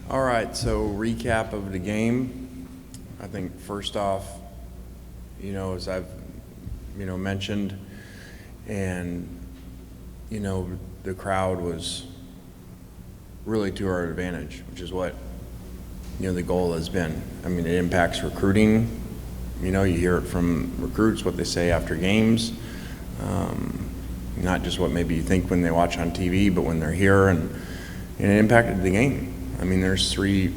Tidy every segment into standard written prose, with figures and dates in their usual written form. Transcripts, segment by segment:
All right, so recap of the game. I think first off, as I've, mentioned, and, the crowd was really to our advantage, which is what, the goal has been. I mean, it impacts recruiting. You hear it from recruits, what they say after games. Not just what maybe you think when they watch on TV, but when they're here, and it impacted the game. I mean, there's 3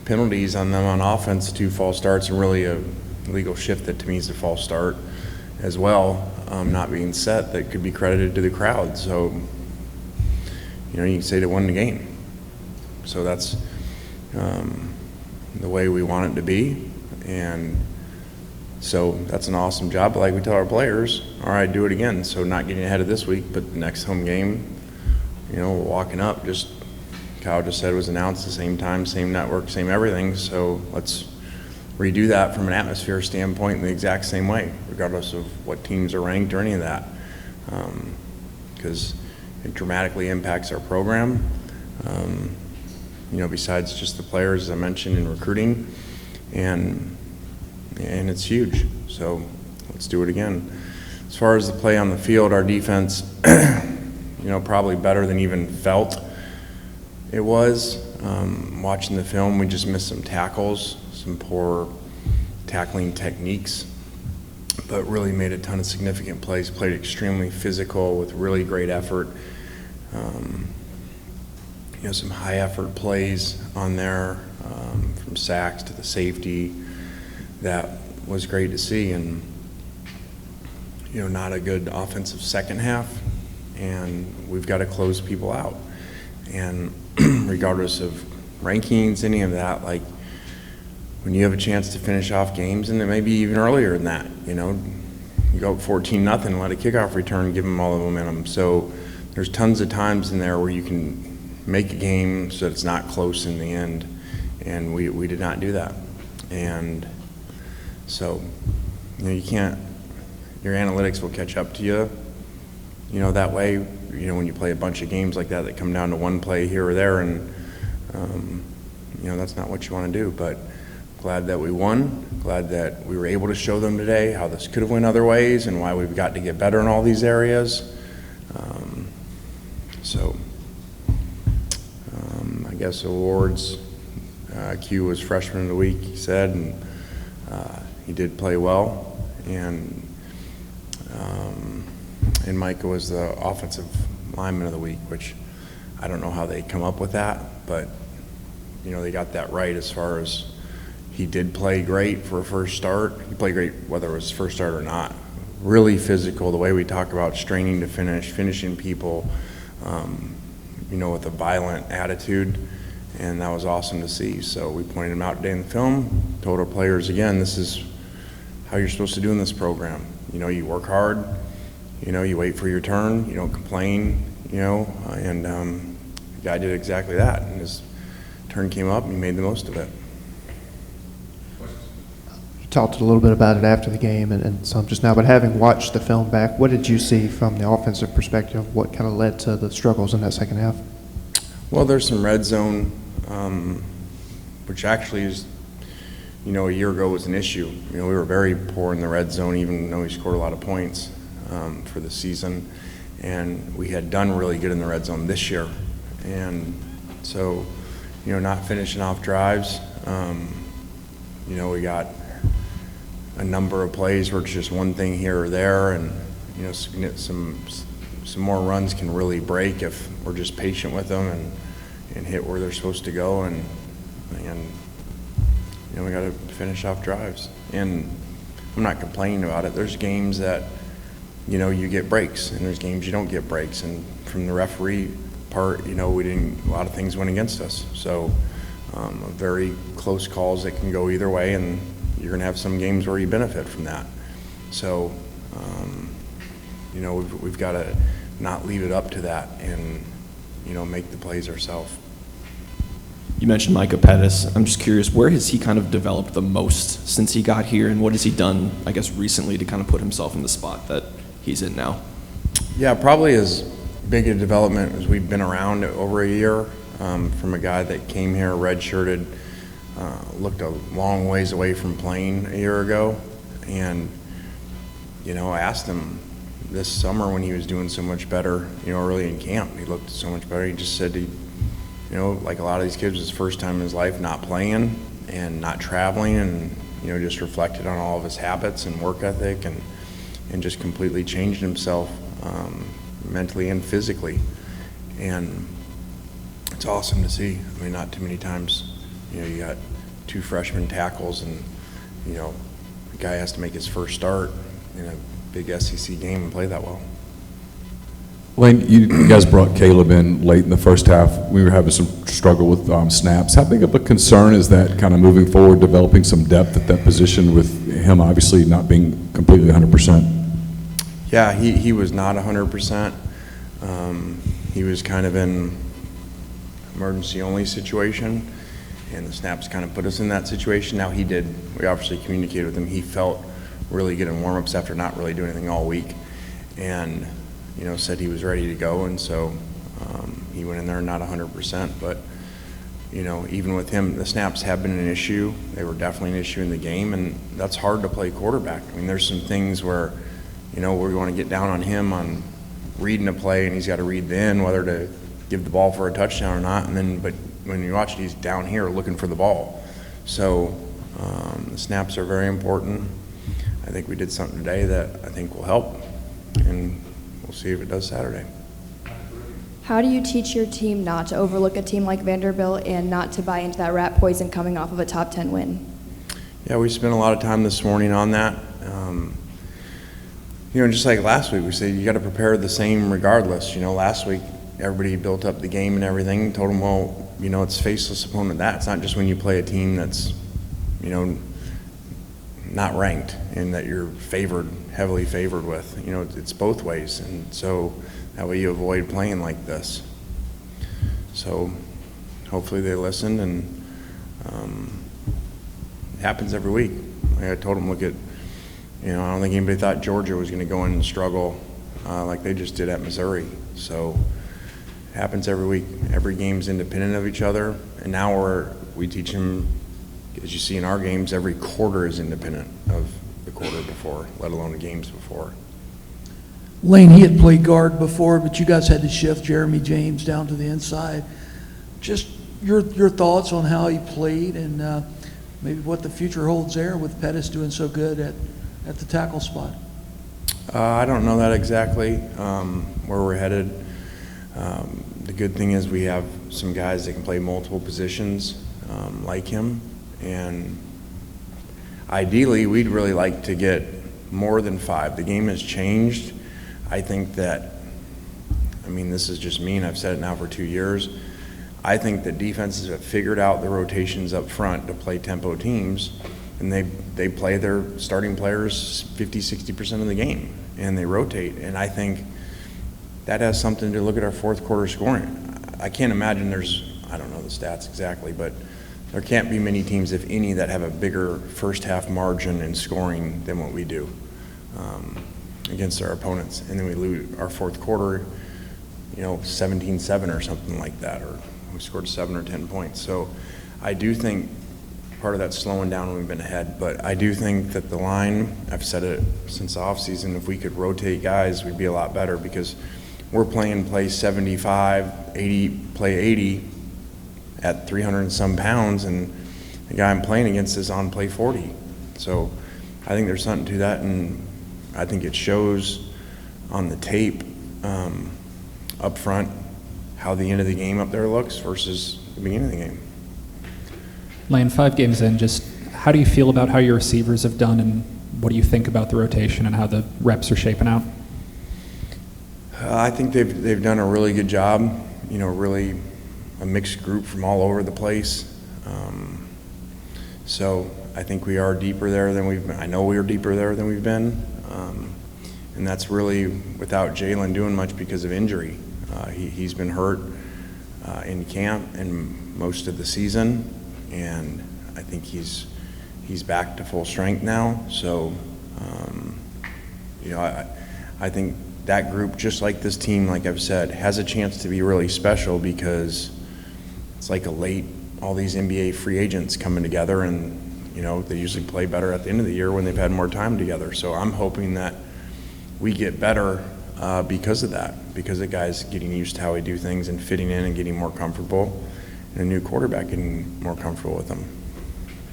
penalties on them on offense, 2 false starts, and really a legal shift that to me is a false start as well, not being set, that could be credited to the crowd. So, you can say they won the game. So that's the way we want it to be. And so that's an awesome job. But like we tell our players, all right, do it again. So not getting ahead of this week, but the next home game, we're walking up. Kyle just said it was announced at the same time, same network, same everything. So let's redo that from an atmosphere standpoint in the exact same way, regardless of what teams are ranked or any of that, because it dramatically impacts our program. Besides just the players, as I mentioned, in recruiting, and it's huge. So let's do it again. As far as the play on the field, our defense, probably better than even felt it was. Watching the film, we just missed some tackles, some poor tackling techniques, but really made a ton of significant plays, played extremely physical with really great effort. Some high effort plays on there, from sacks to the safety. That was great to see, and not a good offensive second half, and we've got to close people out. And regardless of rankings, any of that, like when you have a chance to finish off games, and then maybe even earlier than that, you go up 14-0, let a kickoff return, give them all the momentum. So there's tons of times in there where you can make a game so that it's not close in the end, and we did not do that. And so, you can't, your analytics will catch up to you, that way, when you play a bunch of games like that come down to one play here or there, and, that's not what you want to do. But glad that we won, glad that we were able to show them today how this could have went other ways and why we've got to get better in all these areas. I guess awards, Q was freshman of the week, he said, and he did play well, and Micah was the offensive lineman of the week, which I don't know how they come up with that, but they got that right as far as he did play great for a first start. He played great whether it was first start or not. Really physical, the way we talk about straining to finish, finishing people, with a violent attitude, and that was awesome to see. So we pointed him out today in the film, told our players again, this is how you're supposed to do in this program. You work hard, you wait for your turn, you don't complain, and the guy did exactly that, and his turn came up and he made the most of it. You talked a little bit about it after the game and some just now, but having watched the film back, what did you see from the offensive perspective? What kind of led to the struggles in that second half? Well, there's some red zone, which actually is, a year ago was an issue. We were very poor in the red zone, even though we scored a lot of points for the season. And we had done really good in the red zone this year. And so, not finishing off drives, we got a number of plays where it's just one thing here or there, and, some more runs can really break if we're just patient with them and hit where they're supposed to go, and we got to finish off drives. And I'm not complaining about it. There's games that you get breaks, and there's games you don't get breaks. And from the referee part, a lot of things went against us. So very close calls that can go either way, and you're going to have some games where you benefit from that. So we've got to not leave it up to that, and make the plays ourselves. You mentioned Micah Pettis. I'm just curious, where has he kind of developed the most since he got here, and what has he done, I guess, recently to kind of put himself in the spot that he's in now? Yeah, probably as big a development as we've been around over a year. from a guy that came here redshirted, looked a long ways away from playing a year ago. And, I asked him this summer when he was doing so much better, early in camp, he looked so much better. He just said like a lot of these kids, it was his first time in his life not playing and not traveling, and, just reflected on all of his habits and work ethic and just completely changed himself mentally and physically. And it's awesome to see. I mean, not too many times, you got 2 freshman tackles and, the guy has to make his first start in a big SEC game and play that well. Lane, you guys brought Caleb in late in the first half. We were having some struggle with snaps. How big of a concern is that kind of moving forward, developing some depth at that position with him obviously not being completely 100%? Yeah, he was not 100%. He was kind of in emergency only situation, and the snaps kind of put us in that situation. Now we obviously communicated with him. He felt really good in warm-ups after not really doing anything all week, and said he was ready to go, and so he went in there not 100%, but even with him, the snaps have been an issue. They were definitely an issue in the game, and that's hard to play quarterback. I mean, there's some things where we're going to get down on him on reading a play, and he's got to read the end whether to give the ball for a touchdown or not, but when you watch it, he's down here looking for the ball. So the snaps are very important. I think we did something today that I think will help, and we'll see if it does Saturday. How do you teach your team not to overlook a team like Vanderbilt and not to buy into that rat poison coming off of a top 10 win? Yeah, we spent a lot of time this morning on that. Just like last week, we said you got to prepare the same regardless. Last week everybody built up the game and everything, told them, well, it's faceless opponent. It's not just when you play a team that's, not ranked and that you're heavily favored with. It's both ways, and so that way you avoid playing like this. So hopefully they listened, and it happens every week. Like I told them, look at, I don't think anybody thought Georgia was going to go in and struggle like they just did at Missouri. So it happens every week. Every game's independent of each other, and now we teach them, as you see in our games, every quarter is independent of the quarter before, let alone the games before. Lane, he had played guard before, but you guys had to shift Jeremy James down to the inside. Just your thoughts on how he played and maybe what the future holds there with Pettis doing so good at the tackle spot. I don't know that exactly, where we're headed. The good thing is we have some guys that can play multiple positions like him, and ideally we'd really like to get more than 5. The game has changed. I think that, this is just me, and I've said it now for 2 years, I think that defenses have figured out the rotations up front to play tempo teams, and they play their starting players 50-60% of the game, and they rotate. And I think that has something to look at our fourth quarter scoring. I can't imagine I don't know the stats exactly, but there can't be many teams, if any, that have a bigger first half margin in scoring than what we do against our opponents. And then we lose our fourth quarter, 17-7 or something like that, or we scored 7 or 10 points. So I do think part of that's slowing down when we've been ahead, but I do think that the line, I've said it since the offseason, if we could rotate guys, we'd be a lot better, because we're playing play 75, 80, play 80 at 300 and some pounds, and the guy I'm playing against is on play 40. So I think there's something to that, and I think it shows on the tape up front how the end of the game up there looks versus the beginning of the game. Lane, 5 games in, just how do you feel about how your receivers have done, and what do you think about the rotation and how the reps are shaping out? I think they've done a really good job, really a mixed group from all over the place. So I think we are deeper there than we've been. I know we are deeper there than we've been. And that's really without Jalen doing much because of injury. He's been hurt in camp and most of the season, and I think he's back to full strength now. So, I think that group, just like this team, like I've said, has a chance to be really special because it's like all these NBA free agents coming together, and, you know, they usually play better at the end of the year when they've had more time together. So I'm hoping that we get better because of that, because the guys getting used to how we do things and fitting in and getting more comfortable, and a new quarterback getting more comfortable with them.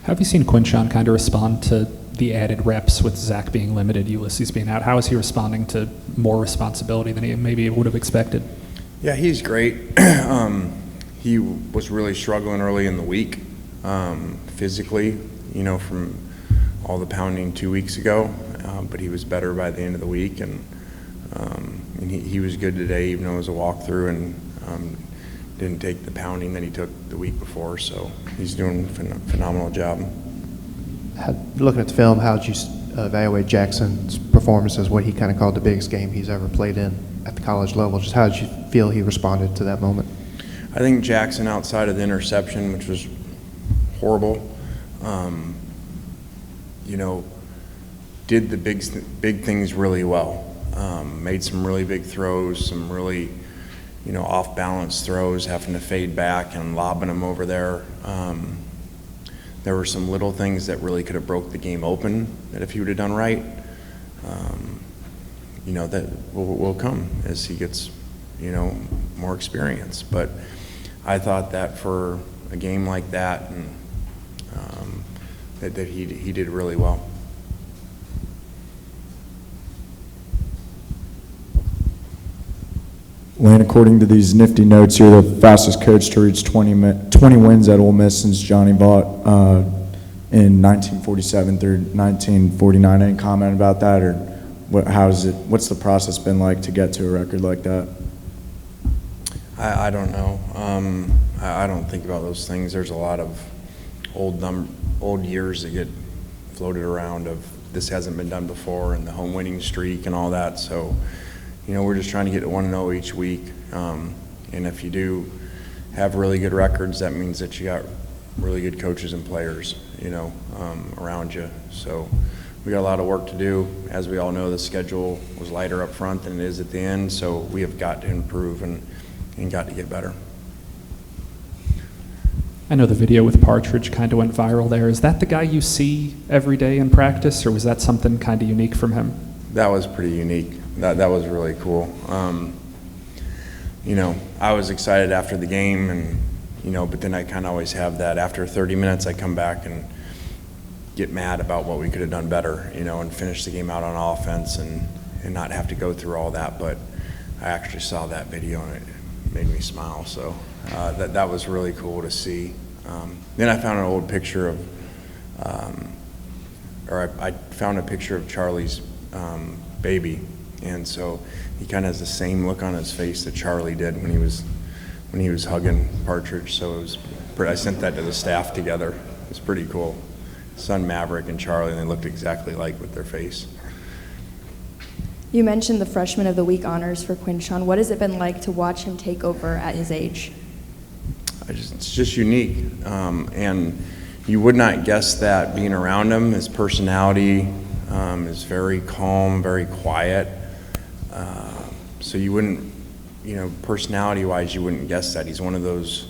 Have you seen Quinshon kind of respond to the added reps with Zach being limited, Ulysses being out? How is he responding to more responsibility than he maybe would have expected? Yeah, he's great. He was really struggling early in the week physically, you know, from all the pounding 2 weeks ago, but he was better by the end of the week, and he was good today, even though it was a walkthrough, and didn't take the pounding that he took the week before, so he's doing a phenomenal job. Looking at the film, how did you evaluate Jackson's performances, what he kind of called the biggest game he's ever played in at the college level? Just how did you feel he responded to that moment? I think Jackson, outside of the interception, which was horrible, you know, did the big things really well. Made some really big throws, some really, you know, off-balance throws, having to fade back and lobbing them over there. There were some little things that really could have broke the game open, that if he would have done right, you know, that will come as he gets, you know, more experience. But I thought that for a game like that, and that he did really well. Lane, according to these nifty notes, you're the fastest coach to reach 20 wins at Ole Miss since Johnny Vaught in 1947 through 1949. Any comment about that, or what's the process been like to get to a record like that? I don't know. I don't think about those things. There's a lot of old years that get floated around of this hasn't been done before, and the home winning streak and all that. So, you know, we're just trying to get to 1-0 each week. And if you do have really good records, that means that you got really good coaches and players, you know, around you. So we got a lot of work to do. As we all know, the schedule was lighter up front than it is at the end. So we have got to improve and got to get better. I know the video with Partridge kind of went viral there. Is that the guy you see every day in practice, or was that something kind of unique from him? That was pretty unique. That was really cool. You know, I was excited after the game, and, you know, but then I kind of always have that. After 30 minutes, I come back and get mad about what we could have done better, you know, and finish the game out on offense and not have to go through all that. But I actually saw that video, and it made me smile. So that was really cool to see. Then I found an old picture of, I found a picture of Charlie's baby. And so he kind of has the same look on his face that Charlie did when he was hugging Partridge. So I sent that to the staff together. It was pretty cool. Son Maverick and Charlie, and they looked exactly alike with their face. You mentioned the Freshman of the Week honors for Quinshon. What has it been like to watch him take over at his age? It's just unique. And you would not guess that being around him. His personality is very calm, very quiet. So you wouldn't, you know, personality-wise, you wouldn't guess that. He's one of those,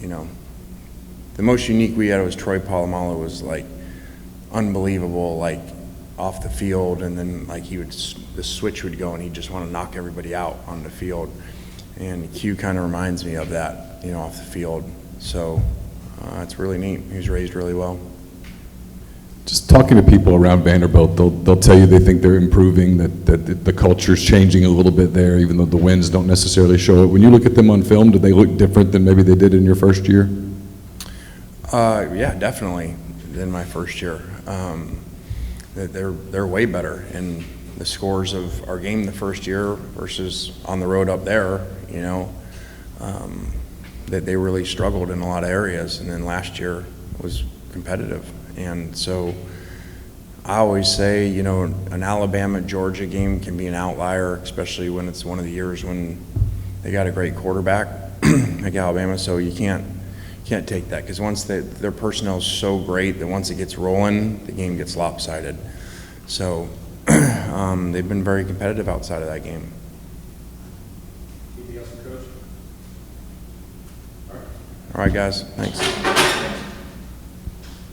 you know, the most unique we had was Troy Polamalu, was like unbelievable, like off the field, and then like the switch would go and he'd just want to knock everybody out on the field. And Q kind of reminds me of that, you know, off the field. So it's really neat. He was raised really well. Just talking to people around Vanderbilt, they'll tell you they think they're improving, that the culture's changing a little bit there, even though the wins don't necessarily show it. When you look at them on film, do they look different than maybe they did in your first year? Yeah, definitely, in my first year. They're way better, and the scores of our game the first year versus on the road up there, you know, that they really struggled in a lot of areas, and then last year was competitive. And so I always say, you know, an Alabama-Georgia game can be an outlier, especially when it's one of the years when they got a great quarterback like Alabama. So you can't take that, because once their personnel is so great that once it gets rolling, the game gets lopsided. So they've been very competitive outside of that game. Anything else, Coach? All right, guys, thanks.